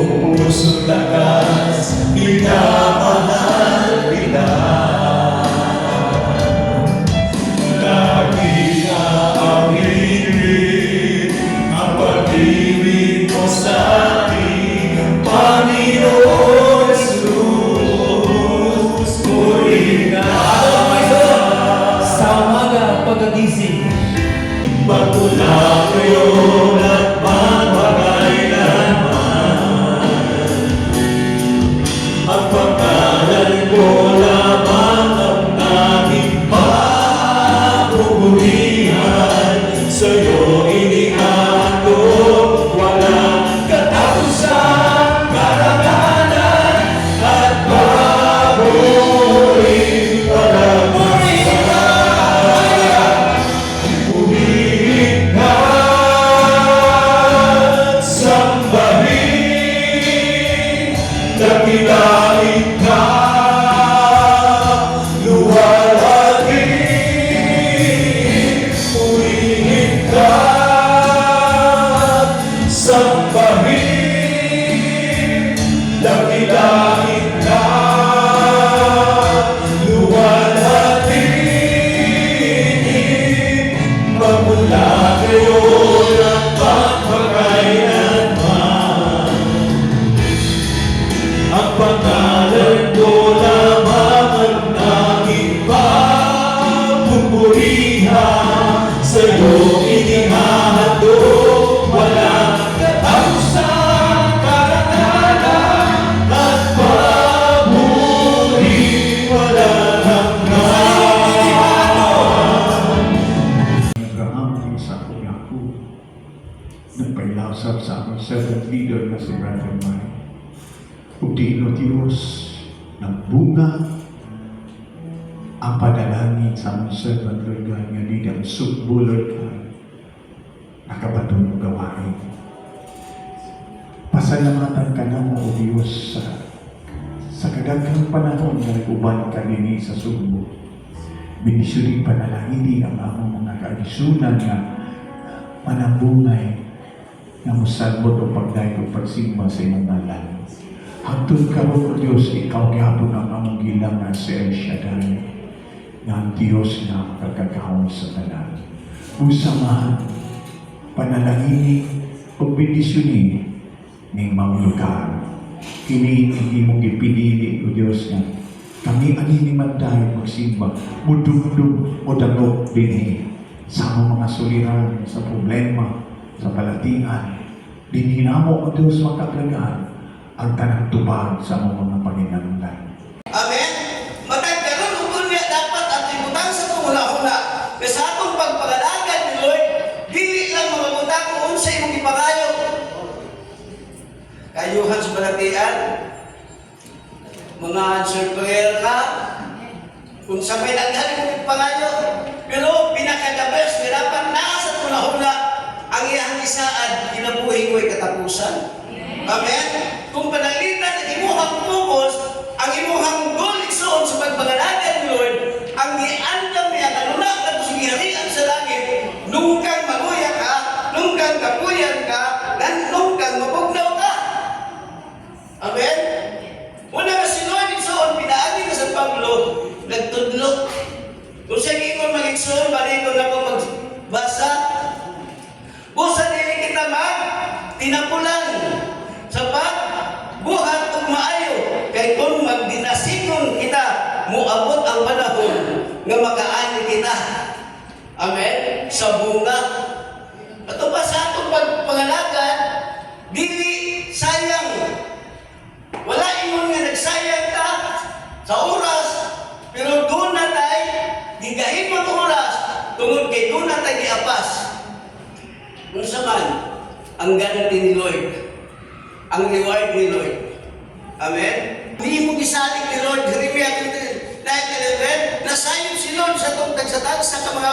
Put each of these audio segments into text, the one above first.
pusong lakas, minamahal kita. Lagi aawinin ang pag-ibig mo sa akin, Panginoon Jesus. Purihin ka sa umaga pagkagising, magmula ngayon at magpakailanman. Ang pangalan ko lamang ang aking papupurihan. Sa'yo inihandog, walang katapusan, karangalan at papuri walang purihin ka at sambahin, dakilain ka, luwalhati. Purihin ka at sambahin, dakilain ka, luwalhati. Magmula ngayon at magpakailanman, ang pangalan ko lamang ang aking papupurihan. Sa'yo inihahandog, walang katapusan, karangalan at papuri walang hanggan. Abraham sa Yaku, nagpailasap sa aming servant leader na si Brother Mike. Udino Diyos ng bunga ang padalangin sa aming servant Lord God nga di ang sugbo Lord God nakabatong gawain. Pasalamatan ka na mo o Diyos sa kadaghang panahon na nag-uban ka nini sa sugbo. Binisyoning panalangin ang among mga kaigsunan nga manabungay nga musalbot o pagdayo o pagsimba sa iyong ngalan. Hangtod karon o Diyos, ikaw gyapon ang among gilangan sa El Shaddai, nga ang Diyos nga makagagahon sa tanan. Usamahan, panalangin o bendisyonin ning mga lugar. Kini hindi mong ipinili o Diyos nga kami ani manday magsimba, mudug-dug o dagok dinhi sa among mga suliran, sa problema, sa palatian. Dinhinamo o Diyos makapalagaan ang tanang tubag sa among mga panginahanglan. Amen? Matagkaroon kung niya dapat at ibutang sa itong hula-hula na sa atong pagpagalagan ni Lord, dili lang mga butang kung sa imong ipangayo. Kayuhan sa balatian, mga answered prayer ka, kung sabay nagdali mong ipangayo, pero pinaka-the-best na dapat nasa itong hula-hula ang iyang isaad, kinabuhi ko'y katapusan. Amen? Kung panalitan ang imuhang focus, ang imuhang goal igsoon sa pagpangalagan ni Lord, ang niandam niya kanuna at sigiharian sa langit, nung kang maguya ka, nung kang kapuyan ka, nung kang mapugnaw ka. Amen? Una nga si Lord igsoon, pinaagi ka sa Pablo, nagtudlo. Kung siya giingon mag-igsoon, baligon na kung magbasa, busa nili kita tinapulan sa pagbuhat ug maayo kay kung magdinasigon kita moabot ang panahon nga makaani kita. Amen. Sa bunga. Ato pa sa atong pagpangalagan, dili sayang. Wala ingon nga nagsayang ka sa oras, pero doon na tayo gigahin mo oras tungod kay doon na tayo giapas. Kung saman, ang ganti ni Lord, ang reward ni Lord. Amen? Hindi mo gisalig ni Lord, Jeremiah 9:11, nasayod si Lord sa itong tagsatag sa mga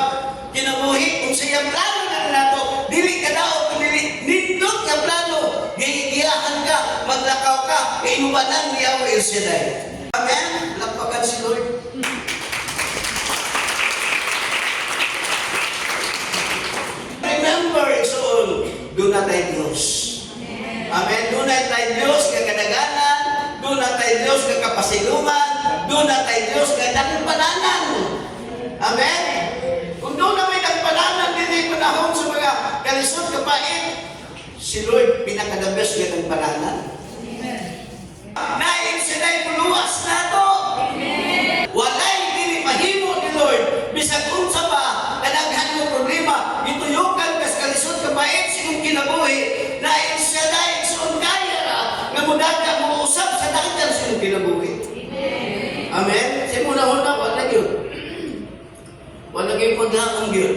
kinabuhi, kung siyang plano na nato, dili ka daw, dili, nindot ka plano, giyahan ka, maglakaw ka, kainubanan niya o El Shaddai. Amen? Lapakan si Lord. Remember, it's all, do not thy Diyos. Amen. Doon na tayo Diyos nga kadaganan, doon na tayo Diyos nga kapasiluman, doon na tayo Diyos nga nagpananan. Amen. Kung doon na may nagpananan, hindi panahon sa mga kalisod kapait, si Lord pinakadabes nga nagpananan. Nain siya na'y puluwas na to. Walay dili mahimo ni Lord. Bisag unsa pa, kadaghan mo problema, ituyukan kas kalisod kapait sinong kinabuhi, nain siya na'y suon kaya ra, nga mudaga mo usap sa dagan sinong kinabuhi. Amen? Sa muna-una, wala yun. Wala yung paghaang yun.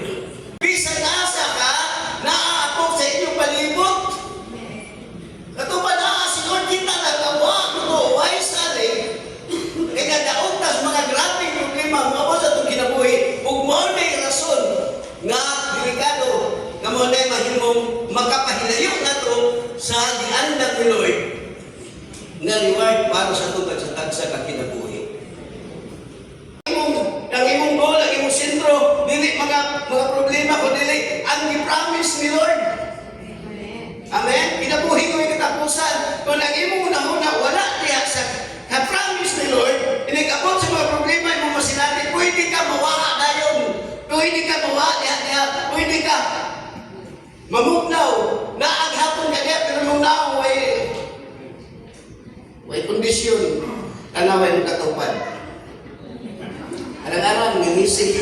Bisag asa ka, naaapok sa inyong palibot. Katupan na, si Lord kita nagawa, ito, why sari? Kaya daugtas mga grabing problema, mga sa itong kinabuhi, huwag mo na yung rason nga delikado, nga mo na mahimong makapahilayo na ito sa diandag ni Lord na reward para sa tugad sa tagsa ka kinabuhi. Ang imong goal, ang imong sentro, dili mga problema ko, dili ang i-promise ni Lord. Amen? Kinabuhi ko yung katapusan. Kung ang imong una-una, wala diya sa ka-promise ni Lord, inigabot sa mga problema yung mga sinabi, pwede ka mawala na yun. Pwede ka mawala diya, pwede ka mamugnaw. Naaghapon ka diya, pero mugnaw, may kondisyon. Tanaway ng katupad. Alang-alang, nangisig.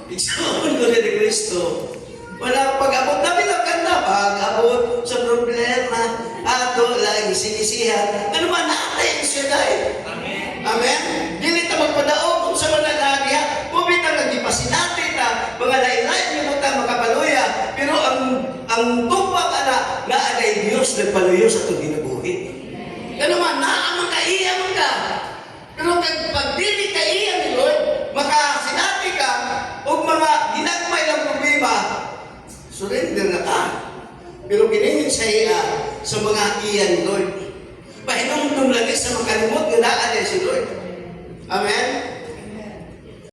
Iksaon ko ni Kristo. Wala pag-abot. Nabilakan na pag-abot sa problema. Ato lang isinisihan. Ano man natin siya dahil. Amen? Dili ta magpadaog kung sa mga naghagiha. Bumita nagipasinatin na mga lain-lain yung mga makapaluya. Pero ang tupak na agay Diyos nagpaluyo sa itong ginabuhi. Ano man, naamang kaiyam ka. Pero pag dili kaiyam ni Lord, makasinati ka, o mga ginagmay ng problema, surrender na ka. Pero kiningin sa iya sa mga iyan ni Lord. Pahinong lagi sa makalimot, ginaan niya si Lord. Amen?